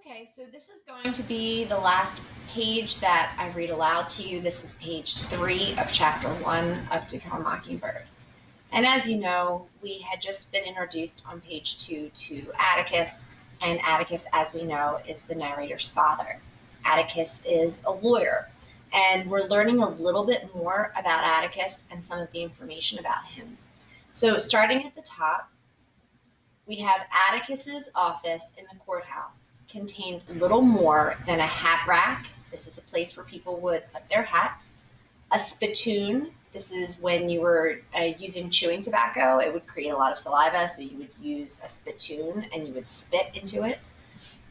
Okay, so this is going to be the last page that I read aloud to you. This is page 3 of chapter 1 of To Kill a Mockingbird. And as you know, we had just been introduced on page 2 to Atticus, and Atticus, as we know, is the narrator's father. Atticus is a lawyer, and we're learning a little bit more about Atticus and some of the information about him. So starting at the top, we have Atticus's office in the courthouse contained little more than a hat rack. This is a place where people would put their hats. A spittoon. This is when you were using chewing tobacco. It would create a lot of saliva, so you would use a spittoon and you would spit into it.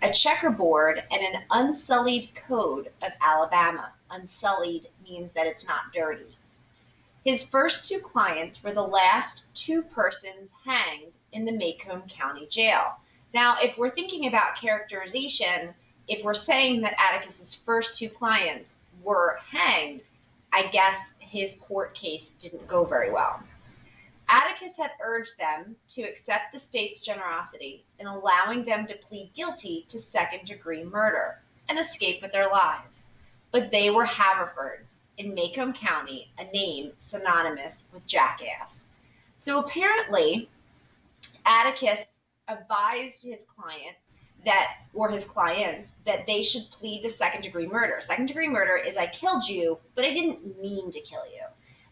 A checkerboard and an unsullied code of Alabama. Unsullied means that it's not dirty. His first 2 clients were the last 2 persons hanged in the Macomb County Jail. Now, if we're thinking about characterization, if we're saying that Atticus's first 2 clients were hanged, I guess his court case didn't go very well. Atticus had urged them to accept the state's generosity in allowing them to plead guilty to second-degree murder and escape with their lives. But they were Haverfords in Macomb County, a name synonymous with jackass. So apparently, Atticus advised his client his clients that they should plead to second-degree murder. Second-degree murder is I killed you, but I didn't mean to kill you.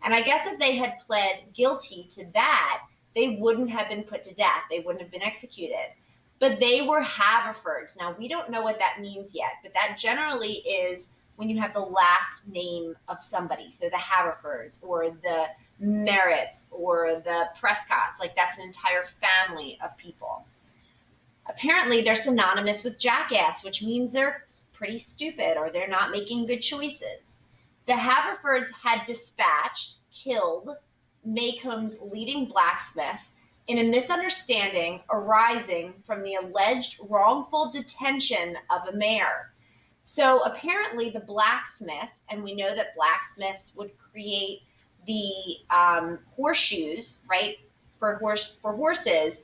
And I guess if they had pled guilty to that, they wouldn't have been put to death. They wouldn't have been executed. But they were Haverfords. Now, we don't know what that means yet, but that generally is when you have the last name of somebody. So the Haverfords or the Merritts or the Prescotts, like that's an entire family of people. Apparently, they're synonymous with jackass, which means they're pretty stupid or they're not making good choices. The Haverfords had killed Macomb's leading blacksmith in a misunderstanding arising from the alleged wrongful detention of a mayor. So apparently the blacksmith, and we know that blacksmiths would create the horseshoes, right, for horses.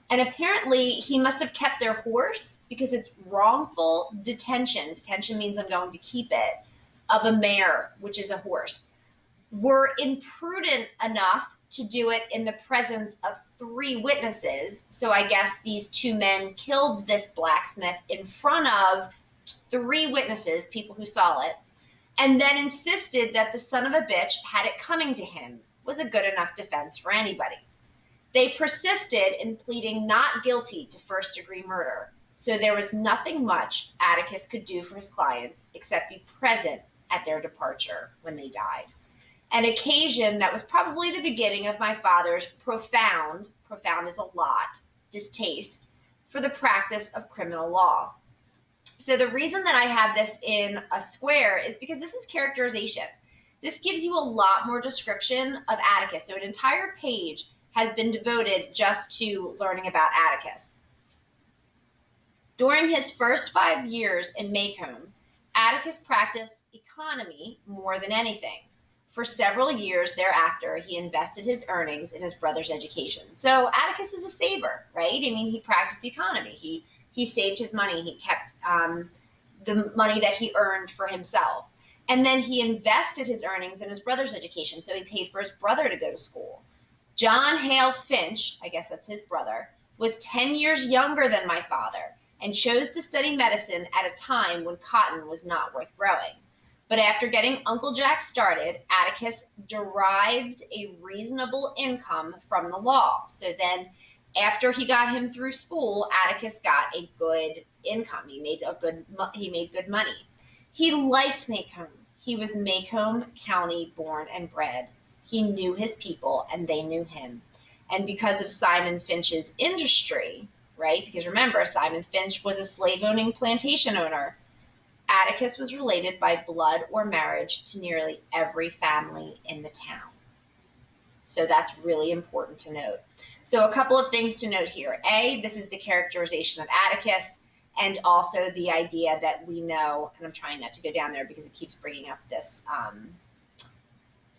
And apparently he must have kept their horse because it's wrongful detention. Detention means I'm going to keep it, of a mare, which is a horse. Were imprudent enough to do it in the presence of 3 witnesses. So I guess these 2 men killed this blacksmith in front of 3 witnesses, people who saw it, and then insisted that the son of a bitch had it coming to him was a good enough defense for anybody. They persisted in pleading not guilty to first-degree murder, so there was nothing much Atticus could do for his clients except be present at their departure when they died. An occasion that was probably the beginning of my father's profound is a lot, distaste for the practice of criminal law. So the reason that I have this in a square is because this is characterization. This gives you a lot more description of Atticus. So an entire page has been devoted just to learning about Atticus. During his first 5 years in Macomb, Atticus practiced economy more than anything. For several years thereafter, he invested his earnings in his brother's education. So Atticus is a saver, right? I mean, he practiced economy. He saved his money. He kept the money that he earned for himself. And then he invested his earnings in his brother's education. So he paid for his brother to go to school. John Hale Finch, I guess that's his brother, was 10 years younger than my father and chose to study medicine at a time when cotton was not worth growing. But after getting Uncle Jack started, Atticus derived a reasonable income from the law. So then after he got him through school, Atticus got a good income. He made good money. He liked Macomb. He was Macomb County born and bred. He knew his people and they knew him. And because of Simon Finch's industry, right? Because remember, Simon Finch was a slave-owning plantation owner. Atticus was related by blood or marriage to nearly every family in the town. So that's really important to note. So a couple of things to note here. A, this is the characterization of Atticus, and also the idea that we know, and I'm trying not to go down there because it keeps bringing up this.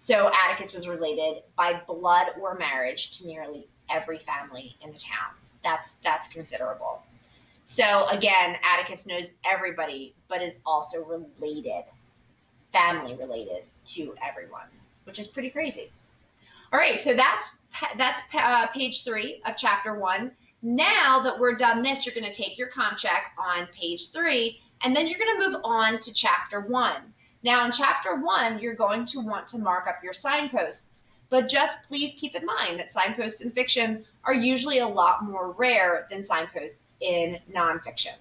So Atticus was related by blood or marriage to nearly every family in the town. That's considerable. So again, Atticus knows everybody, but is also related, family related to everyone, which is pretty crazy. All right, so that's page 3 of chapter 1. Now that we're done this, you're going to take your comp check on page 3, and then you're going to move on to chapter 1. Now, in chapter 1, you're going to want to mark up your signposts, but just please keep in mind that signposts in fiction are usually a lot more rare than signposts in nonfiction.